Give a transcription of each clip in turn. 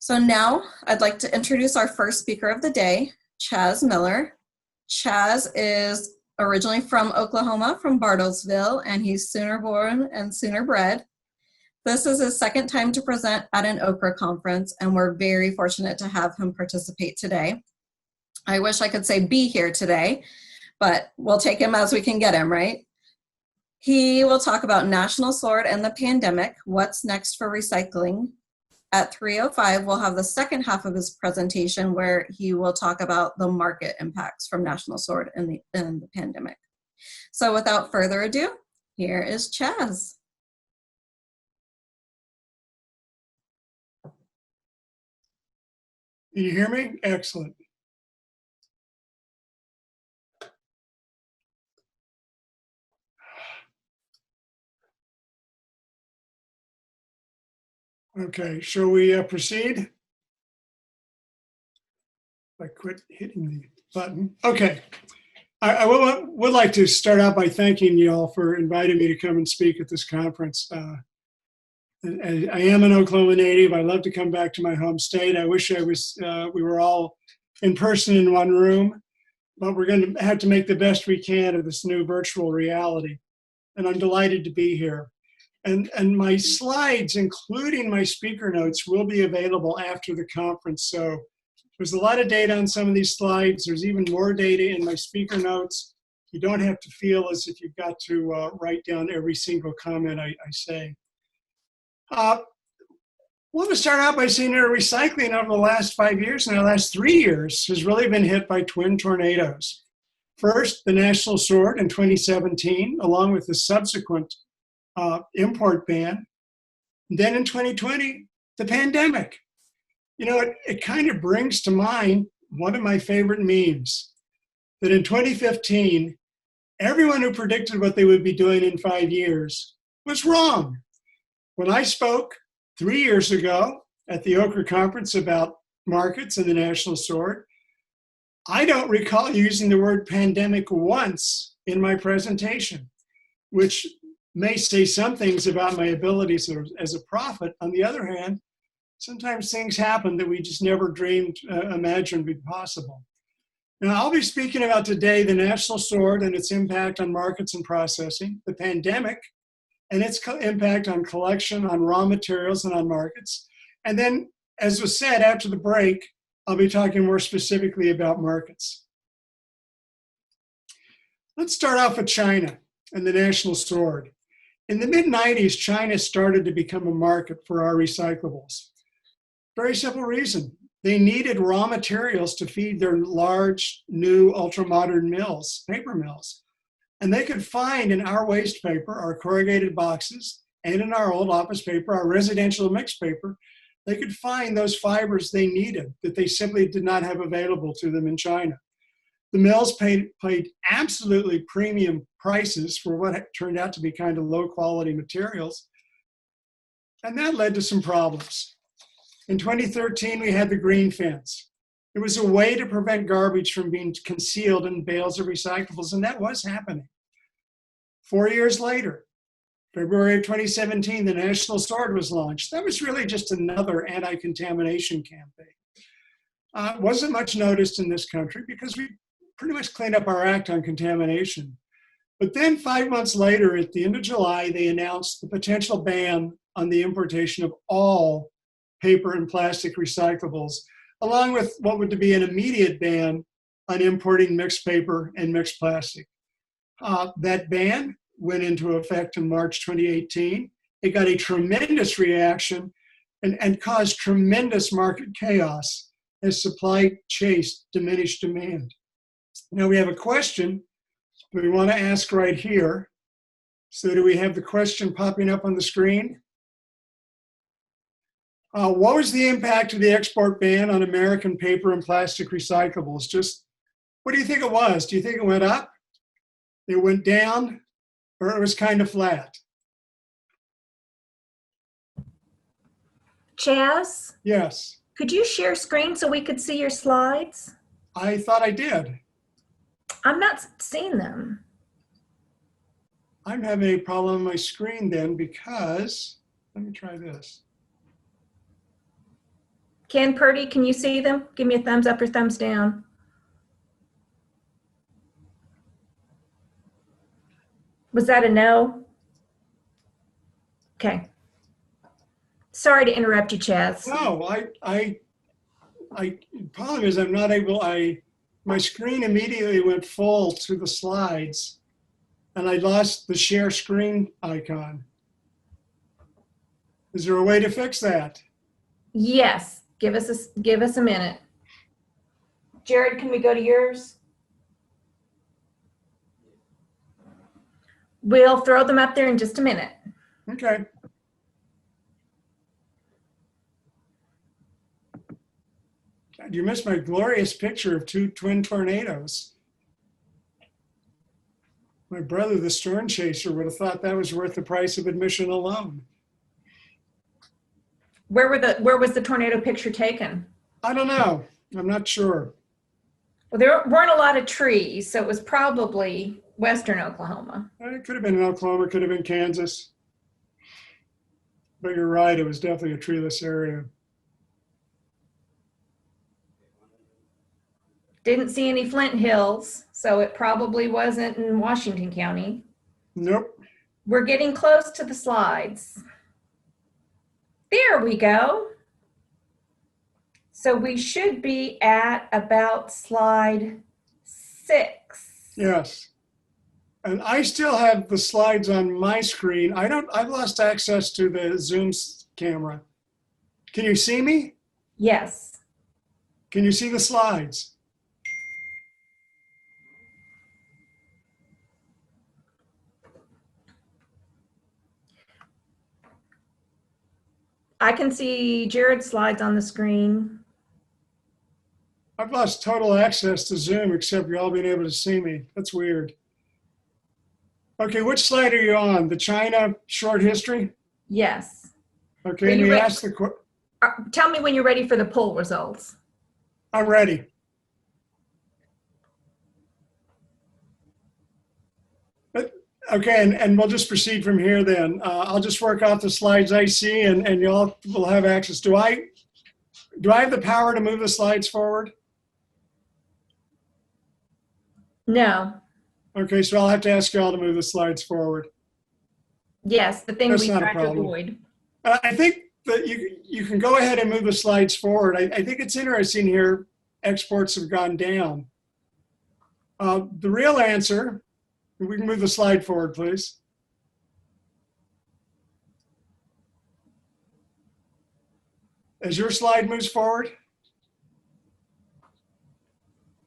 So now I'd like to introduce our first speaker of the day, Chaz Miller. Chaz is originally from Oklahoma, from Bartlesville, and he's Sooner born and Sooner bred. This is his second time to present at an OKRA conference, and we're very fortunate to have him participate today. I wish I could say be here today, but we'll take him as we can get him, right? He will talk about National Sword and the pandemic, what's next for recycling. At 3:05, we'll have the second half of his presentation where he will talk about the market impacts from National Sword and the pandemic. So without further ado, here is Chaz. Can you hear me? Excellent. Okay, shall we proceed? If I quit hitting the button. Okay, I would like to start out by thanking you all for inviting me to come and speak at this conference. I am an Oklahoma native. I love to come back to my home state. I wish we were all in person in one room, but we're going to have to make the best we can of this new virtual reality. And I'm delighted to be here. And my slides, including my speaker notes, will be available after the conference. So there's a lot of data on some of these slides. There's even more data in my speaker notes. You don't have to feel as if you've got to write down every single comment I say. I want to start out by saying that recycling over the last 5 years and the last 3 years has really been hit by twin tornadoes. First, the National Sword in 2017, along with the subsequent import ban. Then in 2020, the pandemic. You know, it kind of brings to mind one of my favorite memes, that in 2015, everyone who predicted what they would be doing in 5 years was wrong. When I spoke 3 years ago at the OKRA conference about markets and the National Sword, I don't recall using the word pandemic once in my presentation, which may say some things about my abilities as a prophet. On the other hand, sometimes things happen that we just never dreamed, imagined would be possible. Now, I'll be speaking about today the National Sword and its impact on markets and processing, the pandemic and its impact on collection, on raw materials, and on markets. And then, as was said after the break, I'll be talking more specifically about markets. Let's start off with China and the National Sword. In the mid-90s, China started to become a market for our recyclables. Very simple reason. They needed raw materials to feed their large, new, ultra-modern mills, paper mills. And they could find in our waste paper, our corrugated boxes, and in our old office paper, our residential mixed paper, they could find those fibers they needed that they simply did not have available to them in China. The mills paid absolutely premium prices for what turned out to be kind of low quality materials. And that led to some problems. In 2013, we had the green fence. It was a way to prevent garbage from being concealed in bales of recyclables, and that was happening. 4 years later, February of 2017, the National Sword was launched. That was really just another anti-contamination campaign. It wasn't much noticed in this country because we pretty much cleaned up our act on contamination. But then 5 months later, at the end of July, they announced the potential ban on the importation of all paper and plastic recyclables, along with what would be an immediate ban on importing mixed paper and mixed plastic. That ban went into effect in March 2018. It got a tremendous reaction and caused tremendous market chaos as supply chased diminished demand. Now we have a question we want to ask right here. So do we have the question popping up on the screen? What was the impact of the export ban on American paper and plastic recyclables? Just, what do you think it was? Do you think it went up? It went down? Or it was kind of flat? Chaz? Yes. Could you share screen so we could see your slides? I thought I did. I'm not seeing them. I'm having a problem on my screen then because, let me try this. Ken Purdy, can you see them? Give me a thumbs up or thumbs down. Was that a no? Okay. Sorry to interrupt you, Chaz. No, problem is I'm not able, my screen immediately went full to the slides and I lost the share screen icon. Is there a way to fix that? Yes. Give us a minute. Jared, can we go to yours? We'll throw them up there in just a minute. Okay. God, you missed my glorious picture of two twin tornadoes. My brother, the storm chaser, would have thought that was worth the price of admission alone. Where was the tornado picture taken? I don't know. I'm not sure. Well, there weren't a lot of trees, so it was probably western Oklahoma. It could have been in Oklahoma, could have been Kansas. But you're right, it was definitely a treeless area. Didn't see any Flint Hills, so it probably wasn't in Washington County. Nope. We're getting close to the slides. There we go. So we should be at about slide 6. Yes. And I still have the slides on my screen. I've lost access to the Zoom camera. Can you see me? Yes. Can you see the slides? I can see Jared's slides on the screen. I've lost total access to Zoom except you all being able to see me. That's weird. Okay, which slide are you on? The China short history? Yes. Okay, and you asked the question. Tell me when you're ready for the poll results. I'm ready. Okay, and we'll just proceed from here then. I'll just work off the slides I see and y'all will have access. Do I have the power to move the slides forward? No. Okay, so I'll have to ask y'all to move the slides forward. Yes, the thing That's we not a try to problem. avoid. I think that you can go ahead and move the slides forward. I think it's interesting here, exports have gone down. The real answer, we can move the slide forward, please. As your slide moves forward,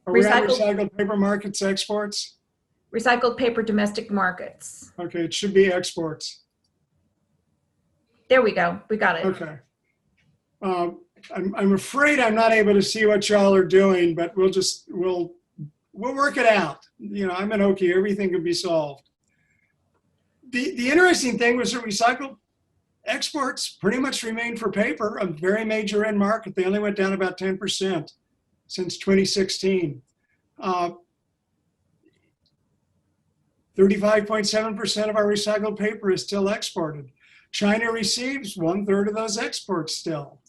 are we on recycled paper markets exports? Recycled paper domestic markets. Okay, it should be exports. There we go. We got it. Okay. I'm afraid I'm not able to see what y'all are doing, but we'll work it out. You know, I'm an Okie, everything can be solved. The interesting thing was that recycled exports pretty much remained for paper, a very major end market. They only went down about 10% since 2016. 35.7% of our recycled paper is still exported. China receives 1/3 of those exports still.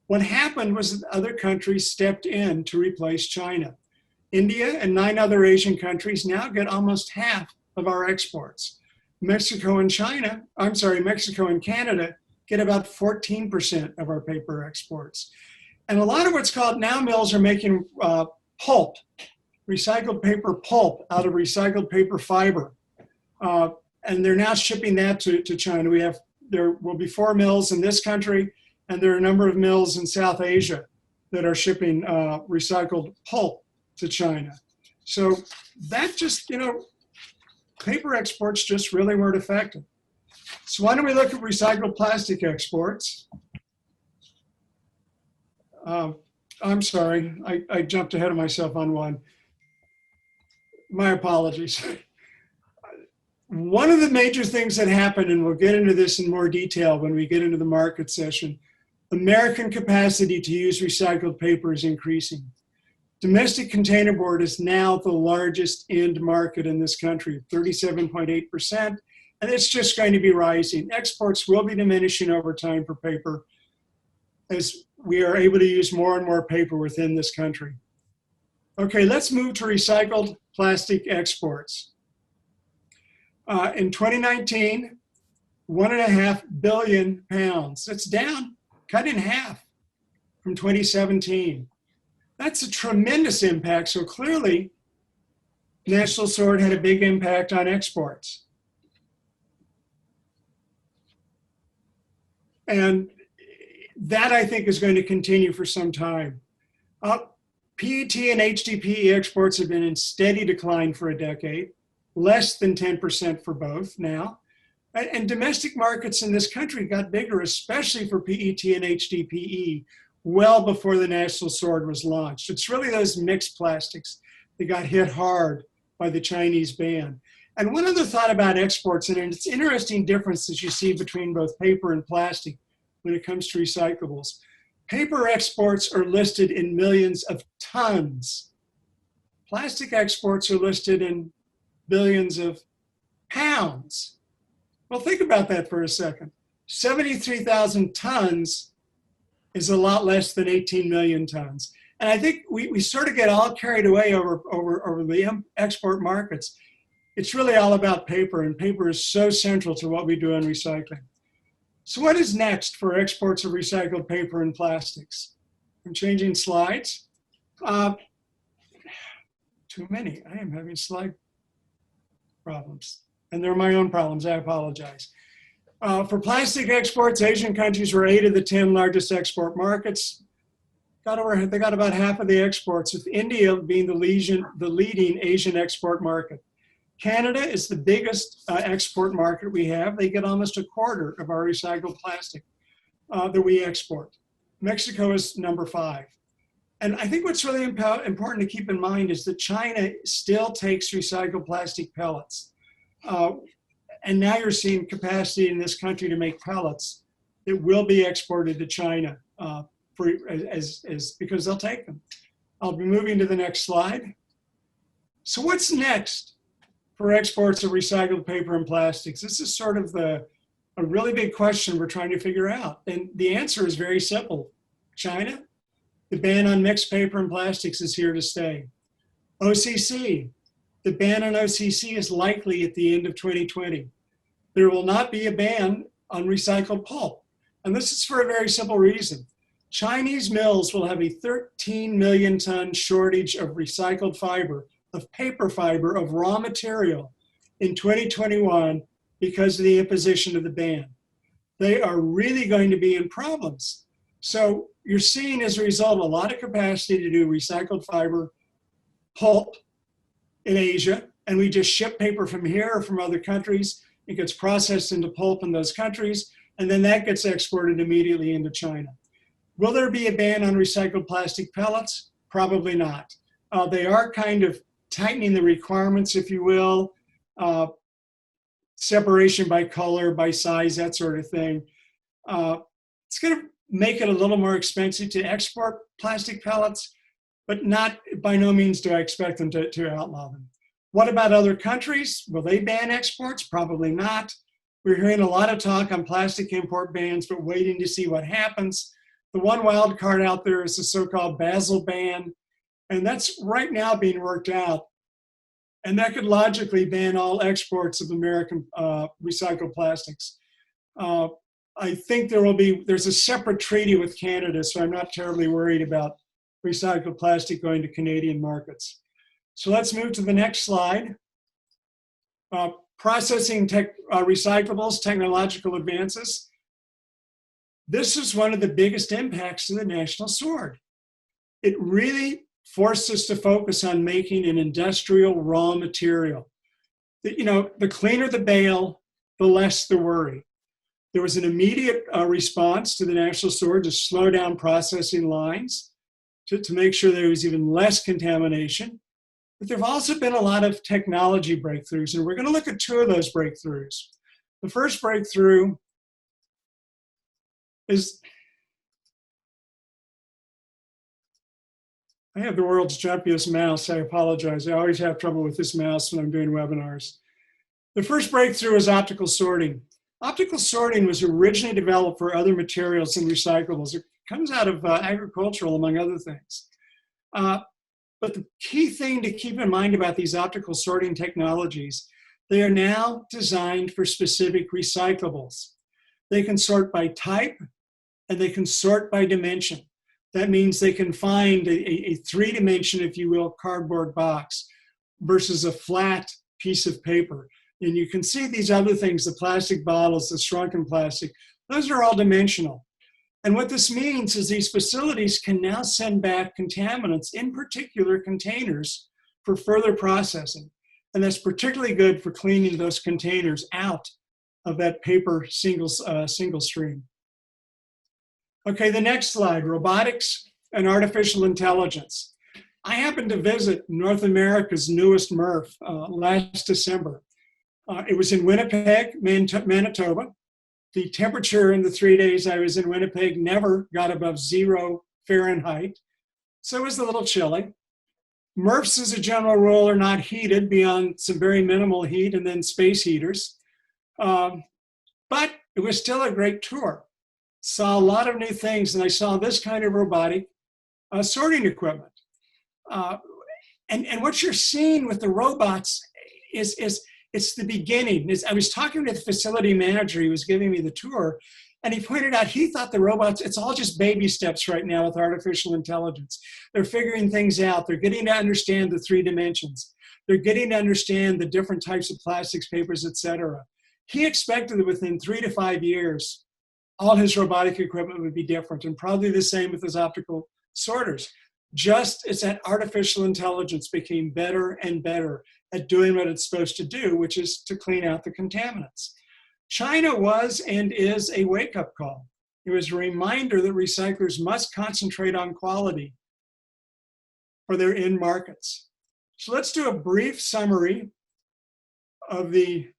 What happened was that other countries stepped in to replace China. India and 9 other Asian countries now get almost half of our exports. Mexico and Canada get about 14% of our paper exports. And a lot of what's called now mills are making pulp, recycled paper pulp out of recycled paper fiber. And they're now shipping that to China. There will be 4 mills in this country, and there are a number of mills in South Asia that are shipping recycled pulp to China. So that just, paper exports just really weren't affected. So why don't we look at recycled plastic exports? I'm sorry, I jumped ahead of myself on one. My apologies. One of the major things that happened, and we'll get into this in more detail when we get into the market session, American capacity to use recycled paper is increasing. Domestic containerboard is now the largest end market in this country, 37.8%, and it's just going to be rising. Exports will be diminishing over time for paper as we are able to use more and more paper within this country. Okay, let's move to recycled plastic exports. In 2019, 1.5 billion pounds. That's down, cut in half from 2017. That's a tremendous impact. So clearly, National Sword had a big impact on exports. And that, I think, is going to continue for some time. PET and HDPE exports have been in steady decline for a decade, less than 10% for both now. And domestic markets in this country got bigger, especially for PET and HDPE, well before the National Sword was launched. It's really those mixed plastics that got hit hard by the Chinese ban. And one other thought about exports, and it's an interesting difference that you see between both paper and plastic when it comes to recyclables. Paper exports are listed in millions of tons. Plastic exports are listed in billions of pounds. Well, think about that for a second. 73,000 tons is a lot less than 18 million tons. And I think we sort of get all carried away over the export markets. It's really all about paper, and paper is so central to what we do in recycling. So what is next for exports of recycled paper and plastics? I'm changing slides. Too many. I am having slide problems. And they're my own problems. I apologize. For plastic exports, Asian countries were 8 of the 10 largest export markets. They got about half of the exports, with India being the leading Asian export market. Canada is the biggest export market we have. They get almost a quarter of our recycled plastic that we export. Mexico is number 5. And I think what's really important to keep in mind is that China still takes recycled plastic pellets. And now you're seeing capacity in this country to make pellets that will be exported to China because they'll take them. I'll be moving to the next slide. So what's next for exports of recycled paper and plastics? This is sort of a really big question we're trying to figure out. And the answer is very simple. China, the ban on mixed paper and plastics is here to stay. OCC, the ban on OCC is likely at the end of 2020. There will not be a ban on recycled pulp. And this is for a very simple reason. Chinese mills will have a 13 million ton shortage of recycled fiber, of paper fiber, of raw material in 2021 because of the imposition of the ban. They are really going to be in problems. So you're seeing as a result a lot of capacity to do recycled fiber, pulp in Asia, and we just ship paper from here or from other countries. It gets processed into pulp in those countries, and then that gets exported immediately into China. Will there be a ban on recycled plastic pellets? Probably not. They are kind of tightening the requirements, if you will, separation by color, by size, that sort of thing. It's going to make it a little more expensive to export plastic pellets, but by no means do I expect them to outlaw them. What about other countries? Will they ban exports? Probably not. We're hearing a lot of talk on plastic import bans, but waiting to see what happens. The one wild card out there is the so-called Basel ban, and that's right now being worked out. And that could logically ban all exports of American recycled plastics. I think there's a separate treaty with Canada, so I'm not terribly worried about recycled plastic going to Canadian markets. So let's move to the next slide. Processing recyclables, technological advances. This is one of the biggest impacts of the National Sword. It really forced us to focus on making an industrial raw material. The cleaner the bale, the less the worry. There was an immediate response to the National Sword to slow down processing lines, to make sure there was even less contamination. But there have also been a lot of technology breakthroughs, and we're going to look at 2 of those breakthroughs. The first breakthrough is, I have the world's jumpiest mouse. I apologize. I always have trouble with this mouse when I'm doing webinars. The first breakthrough is optical sorting. Optical sorting was originally developed for other materials than recyclables. It comes out of agricultural, among other things. But the key thing to keep in mind about these optical sorting technologies, they are now designed for specific recyclables. They can sort by type and they can sort by dimension. That means they can find a three-dimension, if you will, cardboard box versus a flat piece of paper. And you can see these other things, the plastic bottles, the shrunken plastic, those are all dimensional. And what this means is these facilities can now send back contaminants in particular containers for further processing. And that's particularly good for cleaning those containers out of that paper single stream. Okay, the next slide, robotics and artificial intelligence. I happened to visit North America's newest MRF last December. It was in Winnipeg, Manitoba. The temperature in the 3 days I was in Winnipeg never got above 0 Fahrenheit, so it was a little chilly. MRFs, as a general rule, are not heated beyond some very minimal heat and then space heaters. But it was still a great tour. Saw a lot of new things, and I saw this kind of robotic sorting equipment. And what you're seeing with the robots is it's the beginning. I was talking to the facility manager, he was giving me the tour, and he pointed out he thought the robots, it's all just baby steps right now with artificial intelligence. They're figuring things out. They're getting to understand the 3 dimensions. They're getting to understand the different types of plastics, papers, et cetera. He expected that within 3 to 5 years, all his robotic equipment would be different, and probably the same with his optical sorters. Just as that artificial intelligence became better and better at doing what it's supposed to do, which is to clean out the contaminants. China was and is a wake-up call. It was a reminder that recyclers must concentrate on quality for their end markets. So let's do a brief summary of the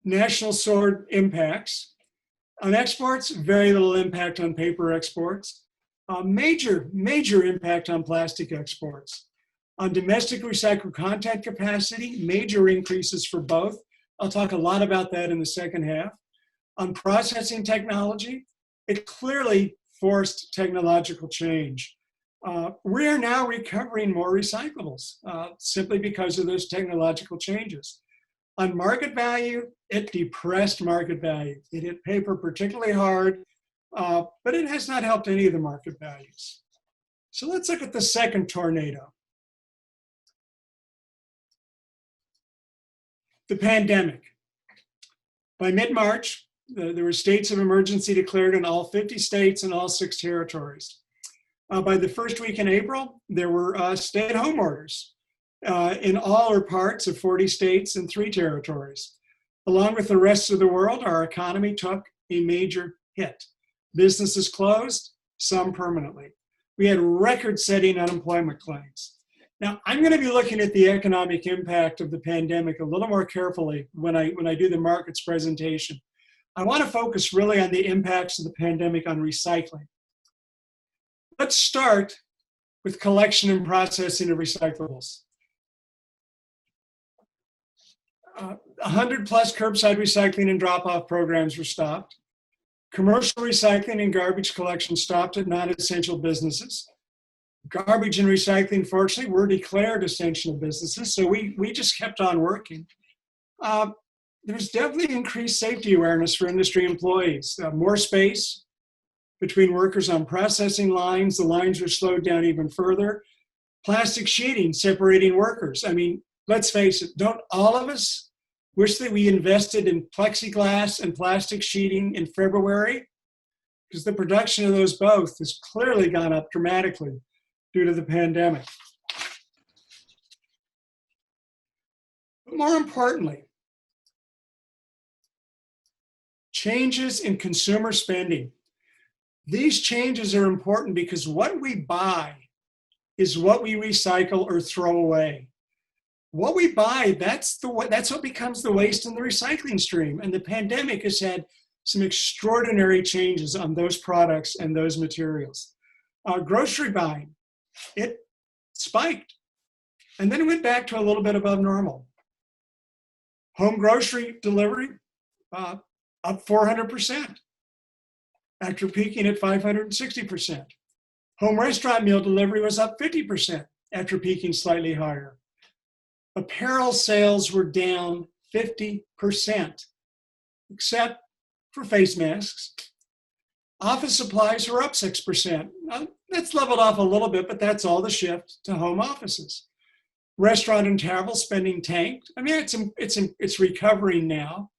national sort impacts. On exports, very little impact on paper exports. Major impact on plastic exports. On domestic recycled content capacity, major increases for both. I'll talk a lot about that in the second half. On processing technology, it clearly forced technological change. We are now recovering more recyclables simply because of those technological changes. On market value, it depressed market value. It hit paper particularly hard, but it has not helped any of the market values. So let's look at the second tornado. The pandemic. By mid-March, there were states of emergency declared in all 50 states and all 6 territories. By the first week in April, there were stay-at-home orders in all or parts of 40 states and 3 territories. Along with the rest of the world, our economy took a major hit. Businesses closed, some permanently. We had record-setting unemployment claims. Now, I'm going to be looking at the economic impact of the pandemic a little more carefully when I do the markets presentation. I want to focus really on the impacts of the pandemic on recycling. Let's start with collection and processing of recyclables. 100 plus curbside recycling and drop-off programs were stopped. Commercial recycling and garbage collection stopped at non-essential businesses. Garbage and recycling, fortunately, were declared essential businesses, so we just kept on working. There's definitely increased safety awareness for industry employees. More space between workers on processing lines. The lines were slowed down even further. Plastic sheeting separating workers. I mean, let's face it, don't all of us wish that we invested in plexiglass and plastic sheeting in February? Because the production of those both has clearly gone up dramatically due to the pandemic. But more importantly, changes in consumer spending. These changes are important because what we buy is what we recycle or throw away. What we buy, that's what becomes the waste in the recycling stream. And the pandemic has had some extraordinary changes on those products and those materials. Grocery buying, it spiked. And then it went back to a little bit above normal. Home grocery delivery, up 400%. after peaking at 560%. Home restaurant meal delivery was up 50% after peaking slightly higher. Apparel sales were down 50%, except for face masks. Office supplies were up 6%. Now, that's leveled off a little bit, but that's all the shift to home offices. Restaurant and travel spending tanked. I mean, it's recovering now,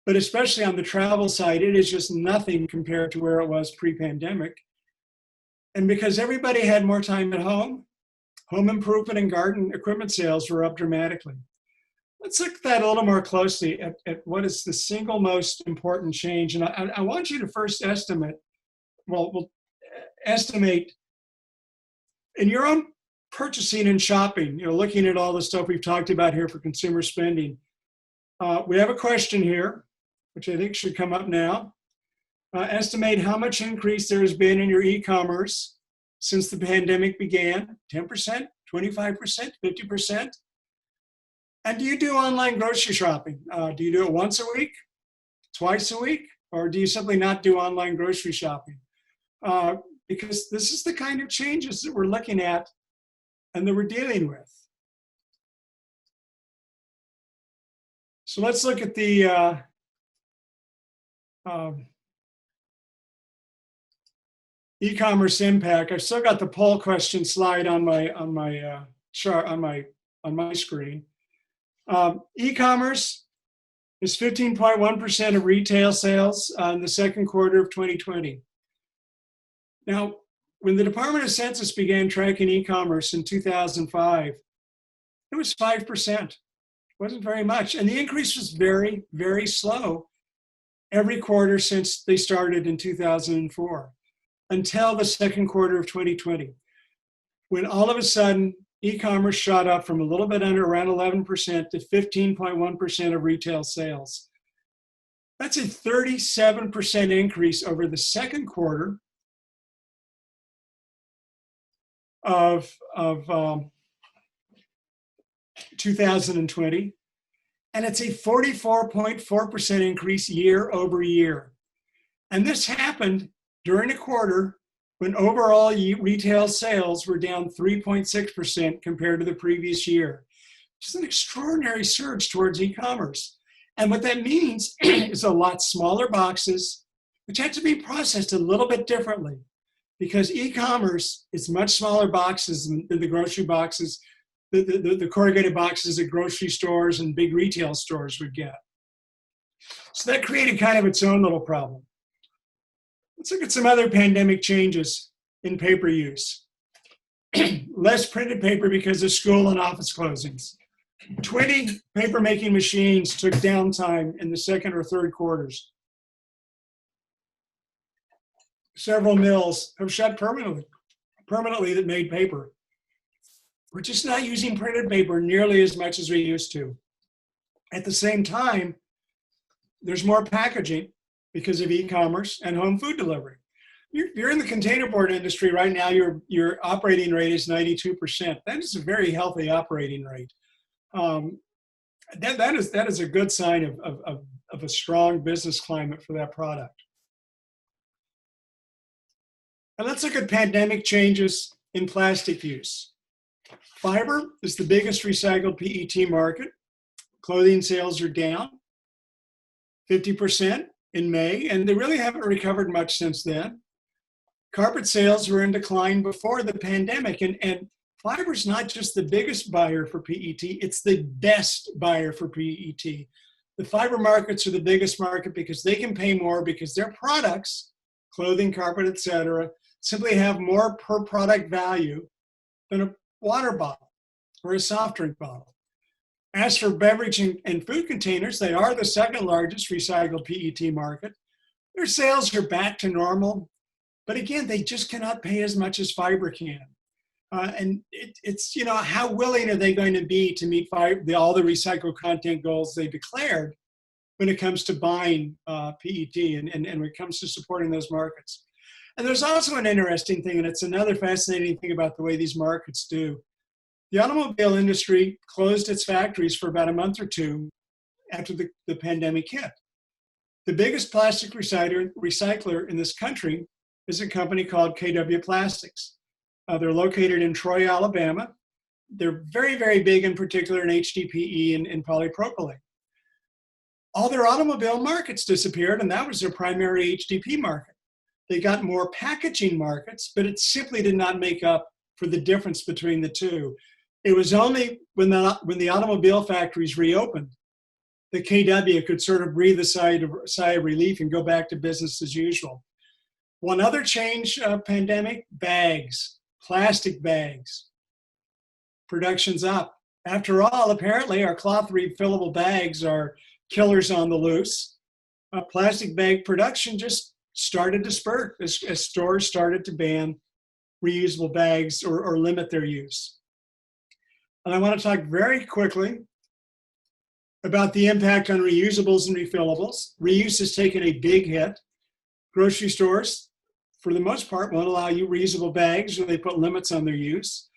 but especially on the travel side, it is just nothing compared to where it was pre-pandemic. And because everybody had more time at home, home improvement and garden equipment sales were up dramatically. Let's look at that a little more closely at what is the single most important change. And I want you to first estimate, we'll estimate in your own purchasing and shopping, looking at all the stuff we've talked about here for consumer spending. We have a question here, which I think should come up now. Estimate how much increase there has been in your e-commerce since the pandemic began, 10%, 25%, 50%. And do you do online grocery shopping? Do you do it once a week, twice a week, or do you simply not do online grocery shopping? Because this is the kind of changes that we're looking at and that we're dealing with. So let's look at the e-commerce impact. I've still got the poll question slide on my chart on my screen. E-commerce is 15.1% of retail sales in the second quarter of 2020. Now, when the Department of Census began tracking e-commerce in 2005, it was 5%. It wasn't very much. And the increase was very, very slow every quarter since they started in 2004 until the second quarter of 2020, when all of a sudden e-commerce shot up from a little bit under around 11% to 15.1% of retail sales. That's a 37% increase over the second quarter of 2020, and it's a 44.4% increase year over year. And this happened during a quarter when overall retail sales were down 3.6% compared to the previous year. It's an extraordinary surge towards e-commerce. And what that means is a lot smaller boxes, which have to be processed a little bit differently, because e-commerce is much smaller boxes than the grocery boxes, the corrugated boxes that grocery stores and big retail stores would get. So that created kind of its own little problem. Let's look at some other pandemic changes in paper use. Less printed paper because of school and office closings. 20 paper-making machines took downtime in the second or third quarters. Several mills have shut permanently that made paper. We're just not using printed paper nearly as much as we used to. At the same time, there's more packaging because of e-commerce and home food delivery. You're in the container board industry right now, your operating rate is 92%. That is a very healthy operating rate. That is a good sign of a strong business climate for that product. And let's look at pandemic changes in plastic use. Fiber is the biggest recycled PET market. Clothing sales are down 50% in May, and they really haven't recovered much since then. Carpet sales were in decline before the pandemic, and fiber is not just the biggest buyer for PET, it's the best buyer for PET. The fiber markets are the biggest market because they can pay more because their products, clothing, carpet, etc., simply have more per product value than a water bottle or a soft drink bottle. As for beverage and food containers, they are the second largest recycled PET market. Their sales are back to normal, but again, they just cannot pay as much as fiber can. And it's, how willing are they going to be to meet all the recycled content goals they declared when it comes to buying PET and when it comes to supporting those markets. And there's also an interesting thing, and it's another fascinating thing about the way these markets do. The automobile industry closed its factories for about a month or two after the pandemic hit. The biggest plastic recycler in this country is a company called KW Plastics. They're located in Troy, Alabama. They're very, very big in particular in HDPE and polypropylene. All their automobile markets disappeared, and that was their primary HDP market. They got more packaging markets, but it simply did not make up for the difference between the two. It was only when the automobile factories reopened that KW could sort of breathe a sigh of relief and go back to business as usual. One other change, pandemic, bags, plastic bags. Production's up. After all, apparently our cloth refillable bags are killers on the loose. Plastic bag production just started to spurt as stores started to ban reusable bags or limit their use. And I want to talk very quickly about the impact on reusables and refillables. Reuse has taken a big hit. Grocery stores, for the most part, won't allow you reusable bags, or they put limits on their use.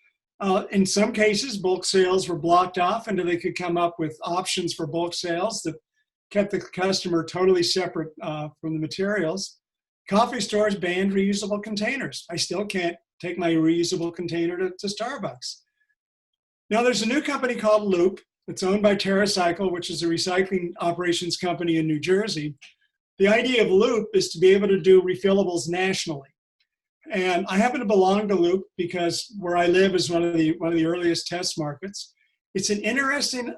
In some cases, bulk sales were blocked off until they could come up with options for bulk sales that kept the customer totally separate from the materials. Coffee stores banned reusable containers. I still can't take my reusable container to Starbucks. Now there's a new company called Loop. It's owned by TerraCycle, which is a recycling operations company in New Jersey. The idea of Loop is to be able to do refillables nationally. And I happen to belong to Loop because where I live is one of the earliest test markets. It's an interesting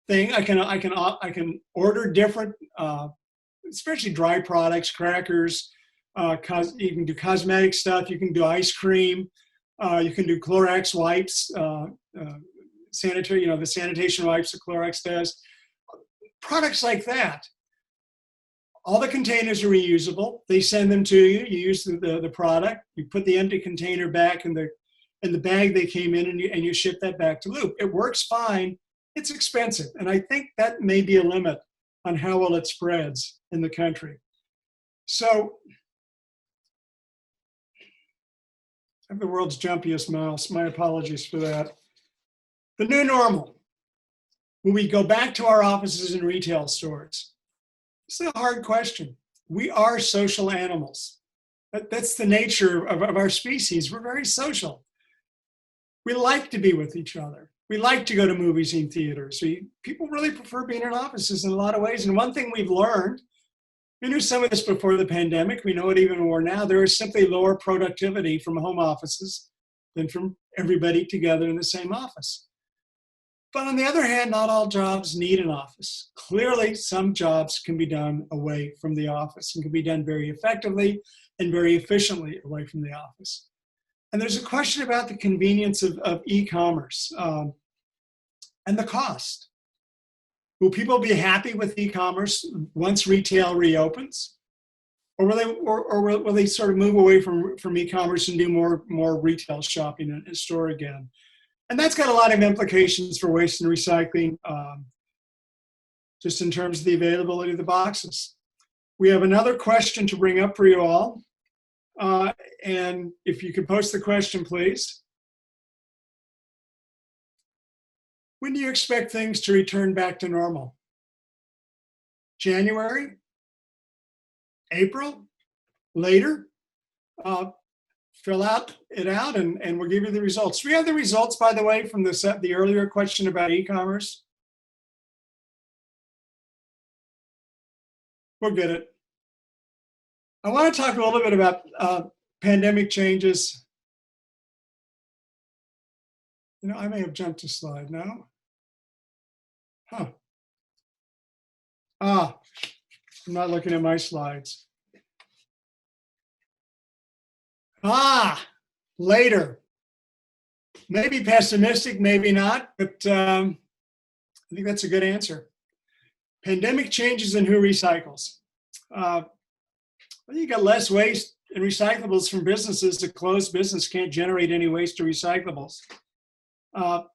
thing. I can order different, especially dry products, crackers. You can do cosmetic stuff. You can do ice cream. You can do Clorox wipes, sanitary. The sanitation wipes that Clorox does. Products like that. All the containers are reusable. They send them to you. You use the product. You put the empty container back in the bag they came in, and you ship that back to Loop. It works fine. It's expensive, and I think that may be a limit on how well it spreads in the country. So I have the world's jumpiest mouse. My apologies for that. The new normal. Will we go back to our offices and retail stores? It's a hard question. We are social animals. That's the nature of our species. We're very social. We like to be with each other. We like to go to movies and theaters. People really prefer being in offices in a lot of ways. And one thing we've learned, we knew some of this before the pandemic, we know it even more now, there is simply lower productivity from home offices than from everybody together in the same office. But on the other hand, not all jobs need an office. Clearly, some jobs can be done away from the office and can be done very effectively and very efficiently away from the office. And there's a question about the convenience of e-commerce and the cost. Will people be happy with e-commerce once retail reopens? Or will they sort of move away from e-commerce and do more retail shopping in store again? And that's got a lot of implications for waste and recycling, just in terms of the availability of the boxes. We have another question to bring up for you all. And if you could post the question, please. When do you expect things to return back to normal? January? April? Later? Fill it out and we'll give you the results. Do we have the results, by the way, from the earlier question about e-commerce? We'll get it. I want to talk a little bit about pandemic changes. I may have jumped a slide now. Huh. I'm not looking at my slides. Later. Maybe pessimistic, maybe not, but I think that's a good answer. Pandemic changes in who recycles. You got less waste and recyclables from businesses. A closed business can't generate any waste or recyclables.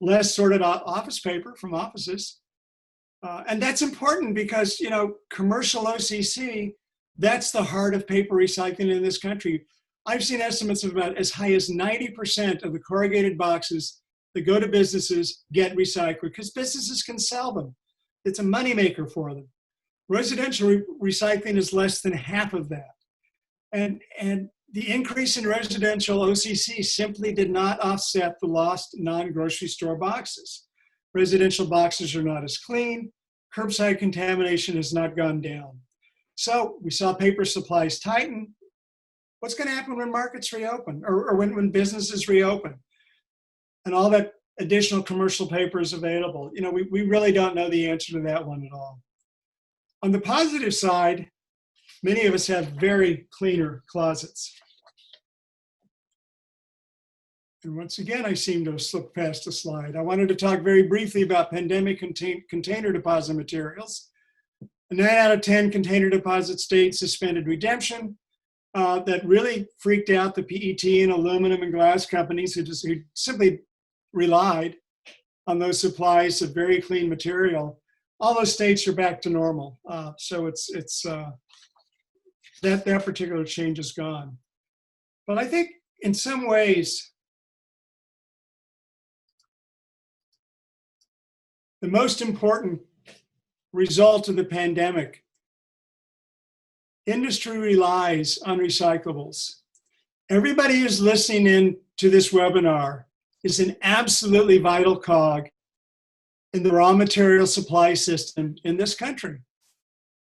Less sorted office paper from offices. And that's important because, commercial OCC, that's the heart of paper recycling in this country. I've seen estimates of about as high as 90% of the corrugated boxes that go to businesses get recycled because businesses can sell them. It's a moneymaker for them. Residential recycling is less than half of that. And the increase in residential OCC simply did not offset the lost non-grocery store boxes. Residential boxes are not as clean. Curbside contamination has not gone down. So we saw paper supplies tighten. What's going to happen when markets reopen or when businesses reopen and all that additional commercial paper is available? You know, we really don't know the answer to that one at all. On the positive side, many of us have very cleaner closets. And once again, I seem to have slipped past a slide. I wanted to talk very briefly about pandemic container deposit materials. 9 out of 10 container deposit states suspended redemption. That really freaked out the PET and aluminum and glass companies who simply relied on those supplies of very clean material. All those states are back to normal. So that particular change is gone. But I think in some ways, the most important result of the pandemic, industry relies on recyclables. Everybody who's listening in to this webinar is an absolutely vital cog in the raw material supply system in this country.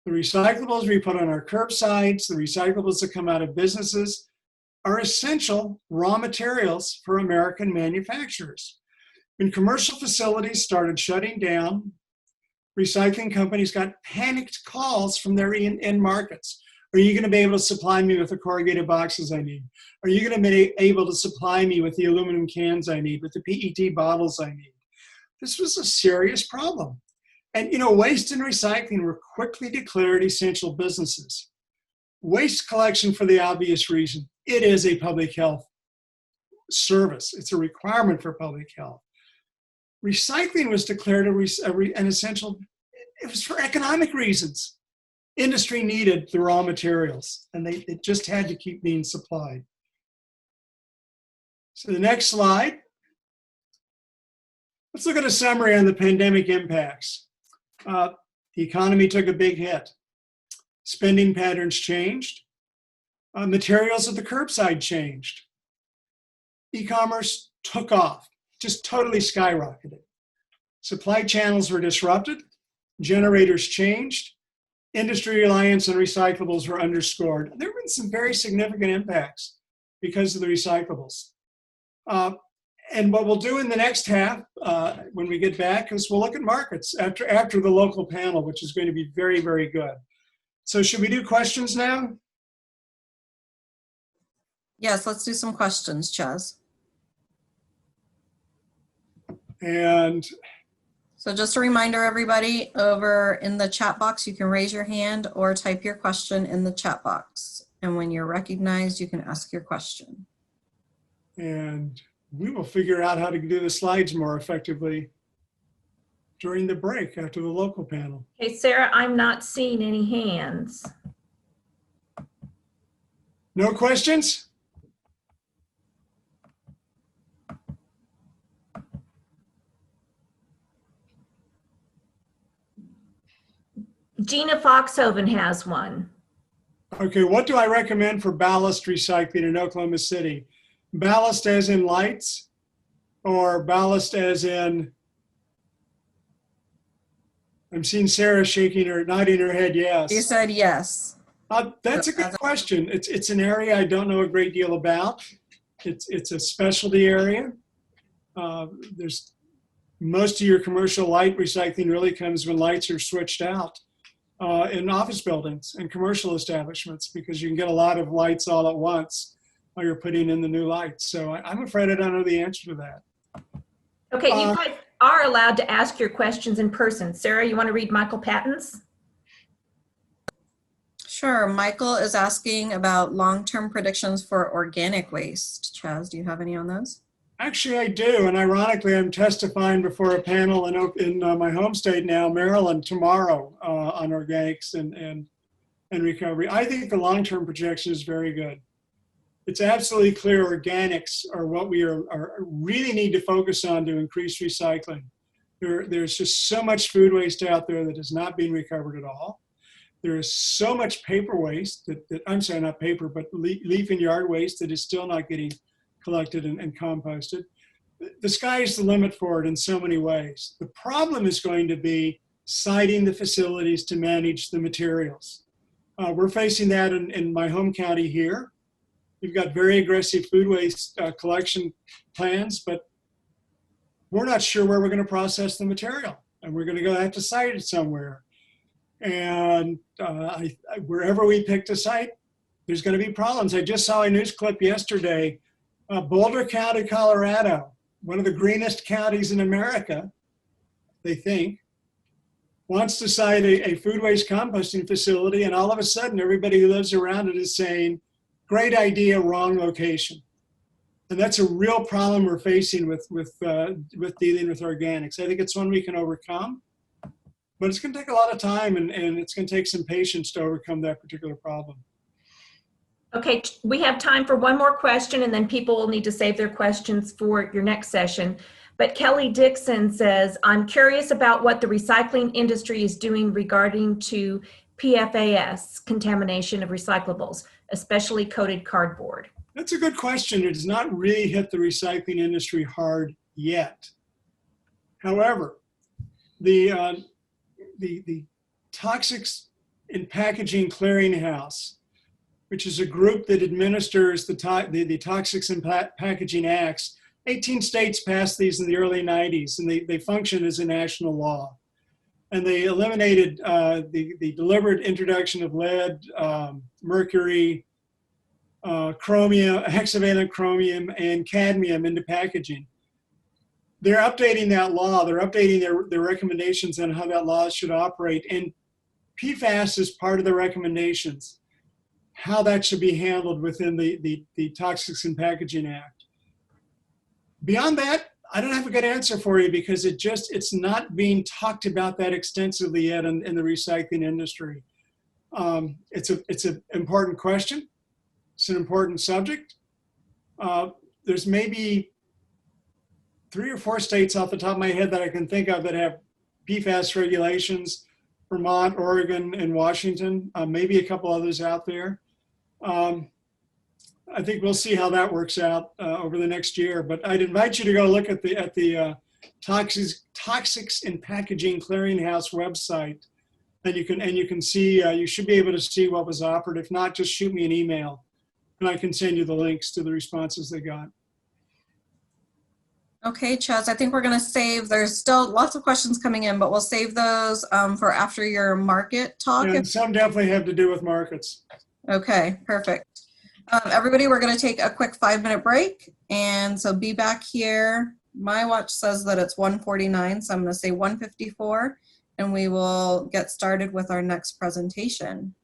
The recyclables we put on our curbsides, the recyclables that come out of businesses are essential raw materials for American manufacturers. When commercial facilities started shutting down, recycling companies got panicked calls from their end markets. Are you going to be able to supply me with the corrugated boxes I need? Are you going to be able to supply me with the aluminum cans I need, with the PET bottles I need? This was a serious problem. And, you know, waste and recycling were quickly declared essential businesses. Waste collection, for the obvious reason, it is a public health service. It's a requirement for public health. Recycling was declared an essential, it was for economic reasons. Industry needed the raw materials, and it just had to keep being supplied. So the next slide. Let's look at a summary on the pandemic impacts. The economy took a big hit. Spending patterns changed. Materials at the curbside changed. E-commerce took off, just totally skyrocketed. Supply channels were disrupted. Generators changed. Industry reliance on recyclables were underscored. There have been some very significant impacts because of the recyclables. And what we'll do in the next half, when we get back, is we'll look at markets after the local panel, which is going to be very, very good. So should we do questions now? Yes, let's do some questions, Chaz. And so just a reminder, everybody, over in the chat box, you can raise your hand or type your question in the chat box. And when you're recognized, you can ask your question. And we will figure out how to do the slides more effectively during the break after the local panel. Okay, Sarah, I'm not seeing any hands. No questions? Gina Foxhoven has one. Okay, what do I recommend for ballast recycling in Oklahoma City? Ballast as in lights, or ballast as in, I'm seeing Sarah nodding her head yes. You said yes. That's a good question. It's an area I don't know a great deal about. It's a specialty area. There's most of your commercial light recycling really comes when lights are switched out in office buildings and commercial establishments, because you can get a lot of lights all at once while you're putting in the new lights. So I'm afraid I don't know the answer to that. Okay, you guys are allowed to ask your questions in person. Sarah, you want to read Michael Patton's? Sure. Michael is asking about long-term predictions for organic waste. Chaz, do you have any on those? Actually, I do. And ironically, I'm testifying before a panel in my home state now, Maryland, tomorrow on organics and recovery. I think the long-term projection is very good. It's absolutely clear organics are what we really need to focus on to increase recycling. There's just so much food waste out there that is not being recovered at all. There is so much paper waste I'm sorry, not paper, but leaf and yard waste that is still not getting collected and composted. The sky is the limit for it in so many ways. The problem is going to be siting the facilities to manage the materials. We're facing that in my home county here. We've got very aggressive food waste collection plans, but we're not sure where we're going to process the material, and we're going to have to site it somewhere. And wherever we pick a site, there's going to be problems. I just saw a news clip yesterday. Boulder County, Colorado, one of the greenest counties in America, they think, wants to site a food waste composting facility, and all of a sudden everybody who lives around it is saying, great idea, wrong location. And that's a real problem we're facing with dealing with organics. I think it's one we can overcome, but it's going to take a lot of time, and it's going to take some patience to overcome that particular problem. Okay, we have time for one more question, and then people will need to save their questions for your next session. But Kelly Dixon says, I'm curious about what the recycling industry is doing regarding to PFAS, contamination of recyclables, especially coated cardboard. That's a good question. It has not really hit the recycling industry hard yet. However, the Toxics in Packaging Clearinghouse, which is a group that administers the Toxics in Packaging Acts. 18 states passed these in the early 90s, and they function as a national law. And they eliminated the deliberate introduction of lead, mercury, chromium, hexavalent chromium, and cadmium into packaging. They're updating that law. They're updating their recommendations on how that law should operate. And PFAS is part of the recommendations, how that should be handled within the Toxics in Packaging Act. Beyond that, I don't have a good answer for you, because it's not being talked about that extensively yet in the recycling industry. It's an important question. It's an important subject. There's maybe 3 or 4 states off the top of my head that I can think of that have PFAS regulations: Vermont, Oregon, and Washington, maybe a couple others out there. I think we'll see how that works out over the next year. But I'd invite you to go look at the Toxics in Packaging Clearinghouse website, and you can see, you should be able to see what was offered. If not, just shoot me an email, and I can send you the links to the responses they got. Okay, Chaz, I think we're going to save, there's still lots of questions coming in, but we'll save those for after your market talk. And some definitely have to do with markets. Okay, perfect. Everybody, we're going to take a quick 5-minute break. And so be back here. My watch says that it's 1:49, so I'm going to say 1:54, and we will get started with our next presentation.